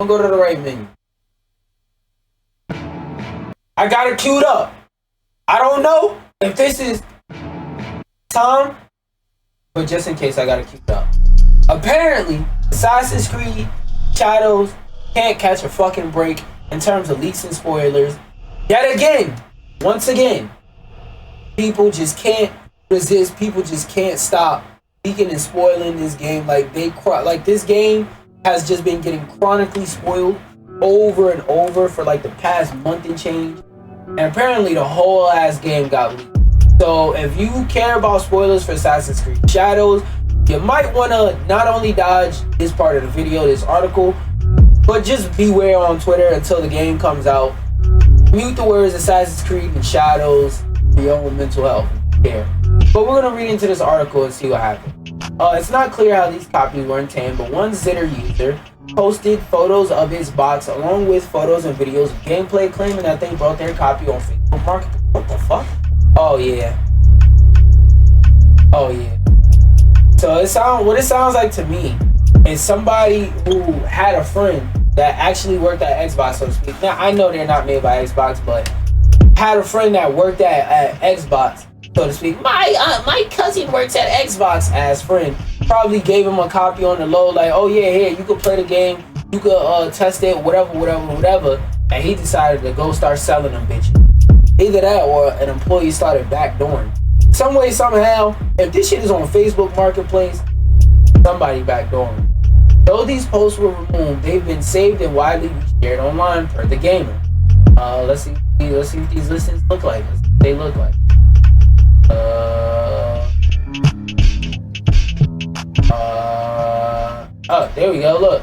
Don't go to the right menu. I got it queued up. I don't know if this is Tom, but just in case I got it queued up. Apparently, Assassin's Creed Shadows can't catch a fucking break in terms of leaks and spoilers. Yet again, once again, people just can't resist. People just can't stop leaking and spoiling this game. Like this game has just been getting chronically spoiled over and over for like the past month and change. And apparently the whole ass game got leaked. So if you care about spoilers for Assassin's Creed Shadows, you might want to not only dodge this part of the video, this article, but just beware on Twitter until the game comes out. Mute the words Assassin's Creed and Shadows for your own mental health. Here. But we're going to read into this article and see what happened. It's not clear how these copies were obtained, but one Zitter user posted photos of his box along with photos and videos of gameplay, claiming that they brought their copy on Facebook Market. What the fuck? Oh yeah. So what it sounds like to me is somebody who had a friend that actually worked at Xbox, so to speak. Now I know they're not made by Xbox, but had a friend that worked at Xbox, so to speak. My cousin works at Xbox as friend. Probably gave him a copy on the low, like, oh yeah, here, you could play the game, you could test it, whatever. And he decided to go start selling them bitches. Either that or an employee started backdooring. Some way, somehow, if this shit is on Facebook Marketplace, somebody backdooring. Though these posts were removed, they've been saved and widely shared online per the gamer. Let's see what these listings look like. Let's see what they look like. Oh, there we go, look.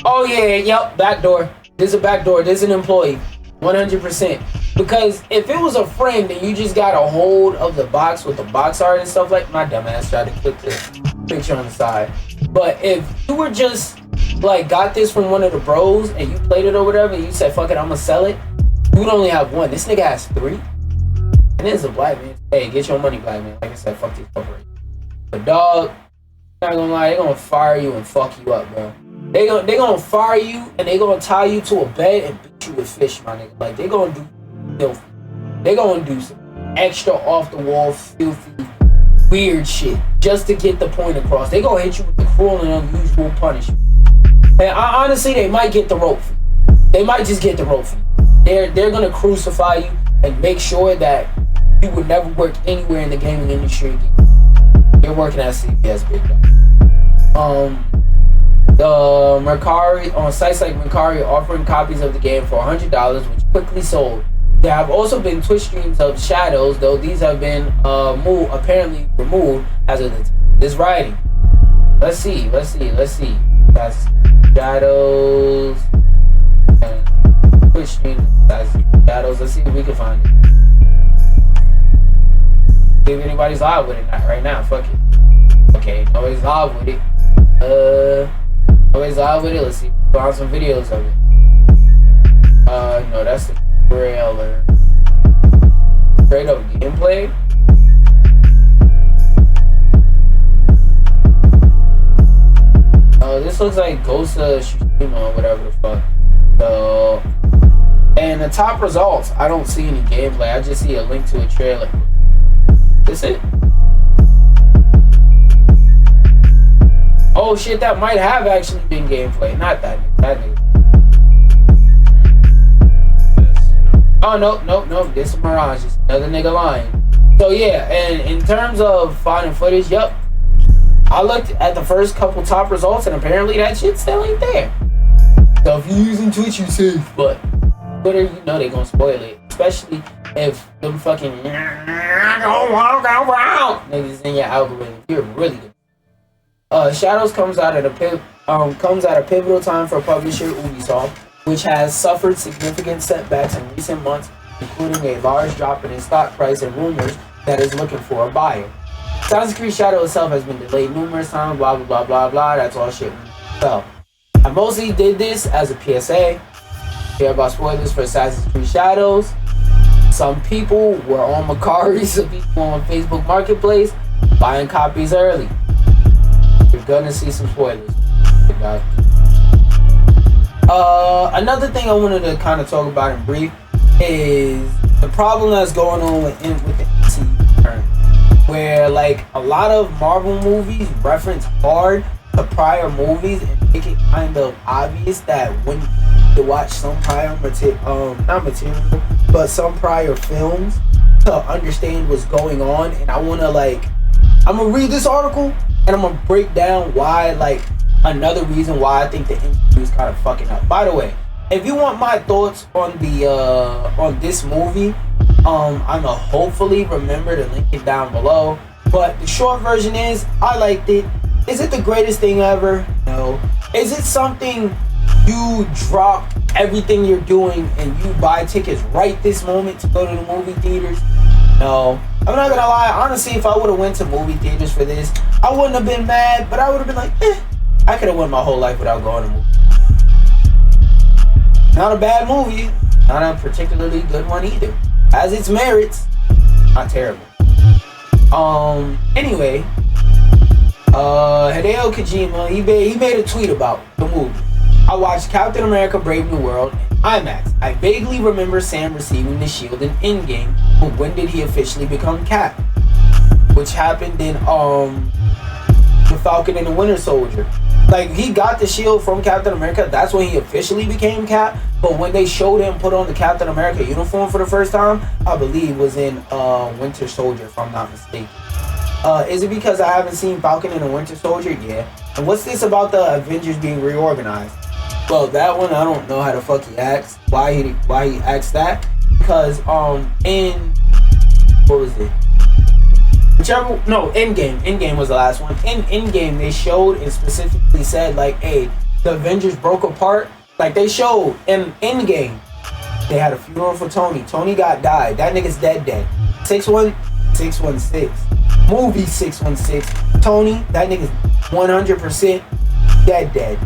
Oh yeah, yep, backdoor. There's a backdoor, there's an employee. 100%. Because if it was a friend and you just got a hold of the box with the box art and stuff like, my dumb ass tried to click the picture on the side. But if you were just like got this from one of the bros and you played it or whatever and you said, fuck it, I'm gonna sell it, you would only have one. This nigga has 3. And this is a black man. Hey, get your money, black man. Like I said, fuck these corporations. But dog, not gonna lie, they gonna fire you and fuck you up, bro. They gonna fire you and they gonna tie you to a bed and beat you with fish, my nigga. Like they gonna do filthy. They gonna do some extra off the wall, filthy, weird shit just to get the point across. They gonna hit you with the cruel and unusual punishment. And honestly, they might get the rope for you. They might just get the rope for you. They're gonna crucify you and make sure that you would never work anywhere in the gaming industry again. You're working at CBS, big dog. The Mercari, on sites like Mercari, offering copies of the game for $100, which quickly sold. There have also been Twitch streams of Shadows, though these have been apparently removed as of this writing. Let's see. That's Shadows and Twitch streams. That's Shadows. Let's see if we can find it. See if anybody's live with it right now. Fuck it. Okay, nobody's live with it. Nobody's live with it. Let's see. Find some videos of it. No, that's the trailer. Straight up gameplay. This looks like Ghost of Tsushima or whatever the fuck. So, and the top results, I don't see any gameplay. I just see a link to a trailer. This it? Oh shit, that might have actually been gameplay. Not that nigga. Oh, nope. This is Mirage. It's another nigga lying. So yeah, and in terms of finding footage, yep. I looked at the first couple top results and apparently that shit still ain't there. So if you're using Twitch, you're safe. But Twitter, you know they gonna spoil it. Especially if them fucking niggas in your algorithm. You're really good. Shadows comes out at a pivotal time for publisher Ubisoft, which has suffered significant setbacks in recent months, including a large drop in its stock price and rumors that it's looking for a buyer. Assassin's Creed Shadow itself has been delayed numerous times, blah, blah, blah, blah, blah. That's all shit. So, I mostly did this as a PSA. Care about spoilers for Assassin's Creed Shadows. Some people were on Mercari, some people on Facebook Marketplace, buying copies early. You're gonna see some spoilers. Another thing I wanted to kind of talk about in brief is the problem that's going on with the MCU currently, where like a lot of Marvel movies reference hard to prior movies and make it kind of obvious that when you watch some prior some prior films to understand what's going on. And I'm gonna read this article and I'm gonna break down why, like, another reason why I think the MCU is kind of fucking up. By the way, if you want my thoughts on the on this movie, I'm gonna hopefully remember to link it down below. But the short version is, I liked it. Is it the greatest thing ever? No. Is it something you drop everything you're doing and you buy tickets right this moment to go to the movie theaters? No. I'm not gonna lie, honestly, if I would have went to movie theaters for this, I wouldn't have been mad, but I would have been like, I could have went my whole life without going to movie. Not a bad movie, not a particularly good one either. Has its merits, not terrible. Anyway, Hideo Kojima, he made a tweet about the movie. I watched Captain America Brave New World in IMAX. I vaguely remember Sam receiving the shield in Endgame, but when did he officially become Cap? Which happened in The Falcon and the Winter Soldier. Like, he got the shield from Captain America, that's when he officially became Cap, but when they showed him put on the Captain America uniform for the first time, I believe was in Winter Soldier, if I'm not mistaken. Is it because I haven't seen Falcon and the Winter Soldier? Yeah. And what's this about the Avengers being reorganized? Well, that one I don't know how the fuck he acts. Why he acts that? Because in what was it? Endgame was the last one. In Endgame, they showed and specifically said, like, hey, the Avengers broke apart. Like, they showed in Endgame, they had a funeral for Tony. Tony died. That nigga's dead. 616. Movie 616. Tony, that nigga's 100% dead.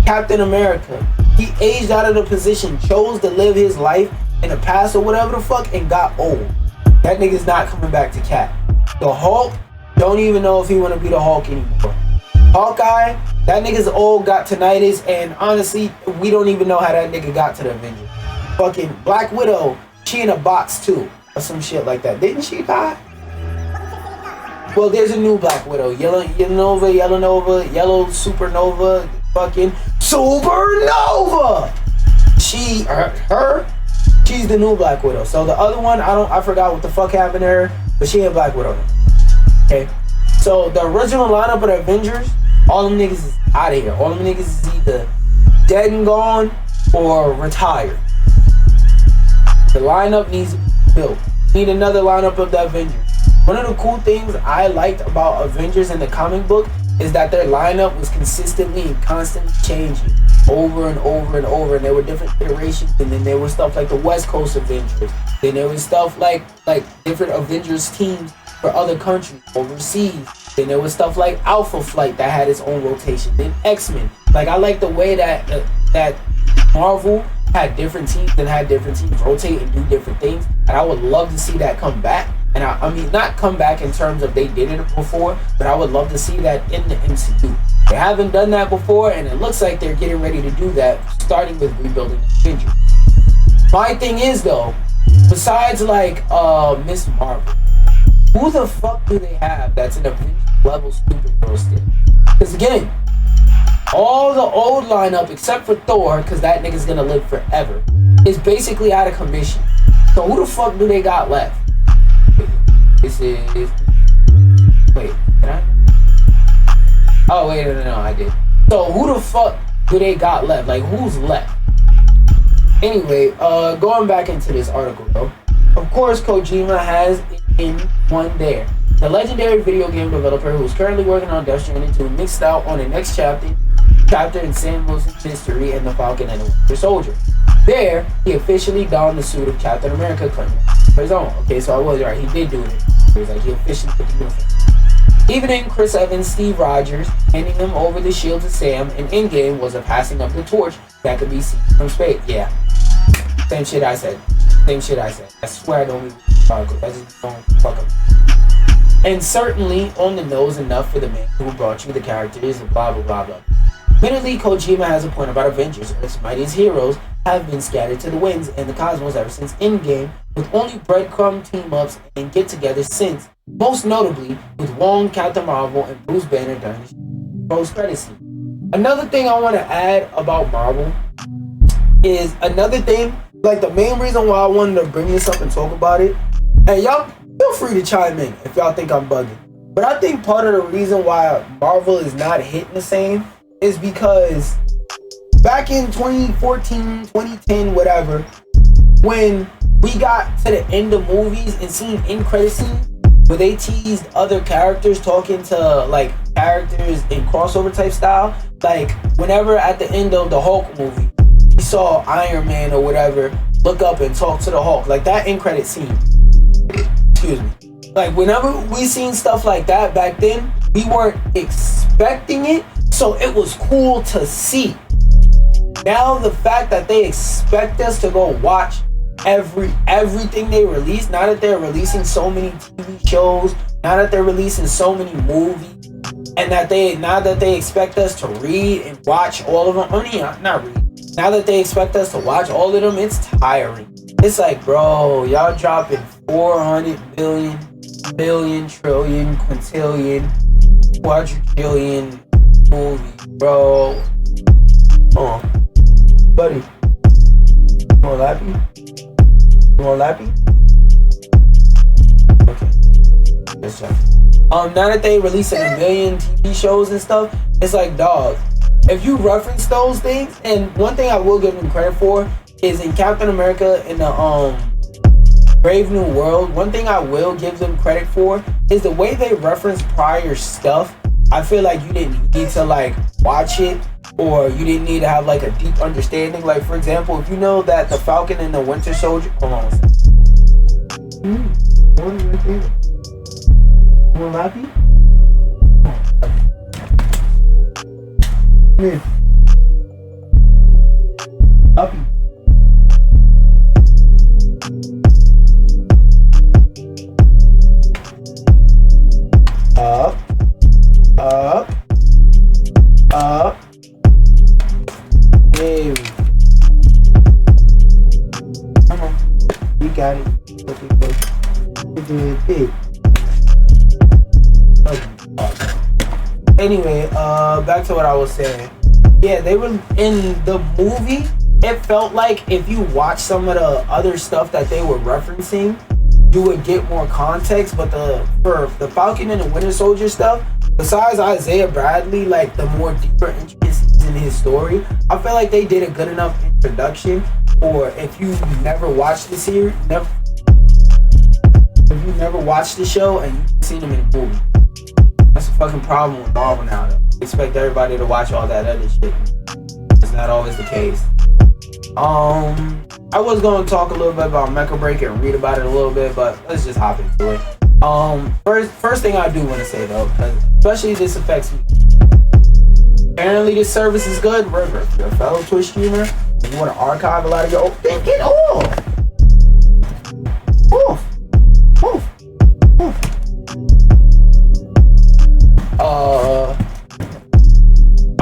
Captain America, he aged out of the position, chose to live his life in the past or whatever the fuck, and got old. That nigga's not coming back to Cap. The Hulk, don't even know if he want to be the Hulk anymore. Hawkeye, that nigga's old, got tinnitus, and honestly, we don't even know how that nigga got to the Avengers. Fucking Black Widow, she in a box too, or some shit like that. Didn't she die? Well, there's a new Black Widow, Yellow Supernova, fucking Supernova. She's the new Black Widow. So the other one, I forgot what the fuck happened to her, but she ain't Black Widow. Okay, so the original lineup of the Avengers, all them niggas is out of here. All them niggas is either dead and gone or retired. The lineup needs to be built. Need another lineup of the Avengers. One of the cool things I liked about Avengers in the comic book is that their lineup was consistently and constantly changing over and over and over, and there were different iterations, and then there was stuff like the West Coast Avengers, then there was stuff like different Avengers teams for other countries overseas, then there was stuff like Alpha Flight that had its own rotation, then X-Men. Like, I like the way that that Marvel had different teams and had different teams rotate and do different things, and I would love to see that come back. And I mean, not come back in terms of they did it before, but I would love to see that in the MCU. They haven't done that before, and it looks like they're getting ready to do that, starting with rebuilding the Avengers. My thing is, though, besides like Miss Marvel, who the fuck do they have that's an Avengers level superhero still? Because again, all the old lineup except for Thor, because that nigga's gonna live forever, is basically out of commission. So who the fuck do they got left? This is... Wait, did I? Oh, wait, no, I did. So, who the fuck do they got left? Like, who's left? Anyway, going back into this article, though. Of course, Kojima has in one there. The legendary video game developer who is currently working on Death Stranding 2 mixed out on the next chapter in Sam Wilson's history and the Falcon and the Winter Soldier. There, he officially donned the suit of Captain America claiming for his own. Okay, so I was right. He did do it. It was like he officially put the uniform. Even in Chris Evans, Steve Rogers handing him over the shield to Sam in Endgame was a passing of the torch that could be seen from space. Yeah, same shit I said. I swear I don't read articles. I just don't fuck them. And certainly on the nose enough for the man who brought you the characters and blah blah blah blah. Admittedly, Kojima has a point about Avengers. Earth's mightiest heroes have been scattered to the winds and the cosmos ever since Endgame, with only breadcrumb team-ups and get-togethers since, most notably with Wong, Captain Marvel, and Bruce Banner during the post-credit scene. Another thing I want to add about Marvel is another thing, like the main reason why I wanted to bring this up and talk about it, and y'all feel free to chime in if y'all think I'm bugging, but I think part of the reason why Marvel is not hitting the same is because back in 2014, 2010, whatever, when we got to the end of movies and seen end credit scenes where they teased other characters talking to like characters in crossover type style, like whenever at the end of the Hulk movie we saw Iron Man or whatever look up and talk to the Hulk, like that end credit scene, excuse me, like whenever we seen stuff like that back then, we weren't expecting it, so it was cool to see. Now the fact that they expect us to go watch everything they release, now that they're releasing so many TV shows, now that they're releasing so many movies, and now that they expect us to read and watch all of them, not read. Now that they expect us to watch all of them, it's tiring. It's like, bro, y'all dropping 400 billion, billion, trillion, quintillion, quadrillion movies, bro. Buddy, you want lappy? You want lappy? Okay, let's check. Now that they releasing a million TV shows and stuff, it's like, dog, if you reference those things, and one thing I will give them credit for is in Captain America in the Brave New World, one thing I will give them credit for is the way they reference prior stuff. I feel like you didn't need to like watch it, or you didn't need to have like a deep understanding. Like for example, if you know that the Falcon and the Winter Soldier, hold on a second. You want lappy? Come here. Uppy. Up. Up. Up. Hey. Come on. We got it. Anyway, back to what I was saying. Yeah, they were in the movie. It felt like if you watch some of the other stuff that they were referencing, you would get more context. But for the Falcon and the Winter Soldier stuff, besides Isaiah Bradley, like the more deeper intricacies in his story, I feel like they did a good enough introduction. Or if you never watched the series, if you never watched the show and you've seen them in the movie, that's a fucking problem with Marvel now, though. Expect everybody to watch all that other shit. It's not always the case. I was going to talk a little bit about Mecha Break and read about it a little bit, but let's just hop into it. First thing I do want to say though, because especially this affects me. Apparently this service is good. River, if you're a fellow Twitch streamer, you want to archive a lot of your then get off.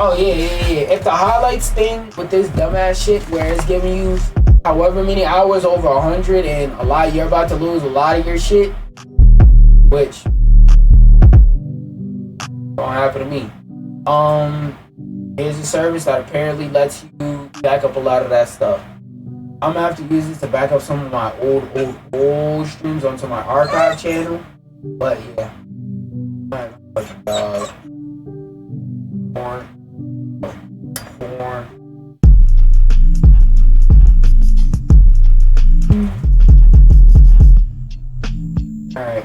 Oh yeah. If the highlights thing with this dumbass shit where it's giving you however many hours over 100 and a lot, you're about to lose a lot of your shit, which don't happen to me. Here's a service that apparently lets you back up a lot of that stuff. I'm gonna have to use this to back up some of my old streams onto my archive channel. But yeah. Porn. Alright.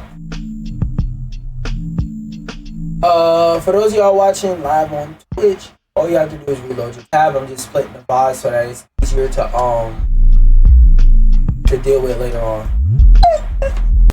For those of y'all watching live on Twitch, all you have to do is reload your tab. I'm just splitting the VOD so that it's easier to deal with later on.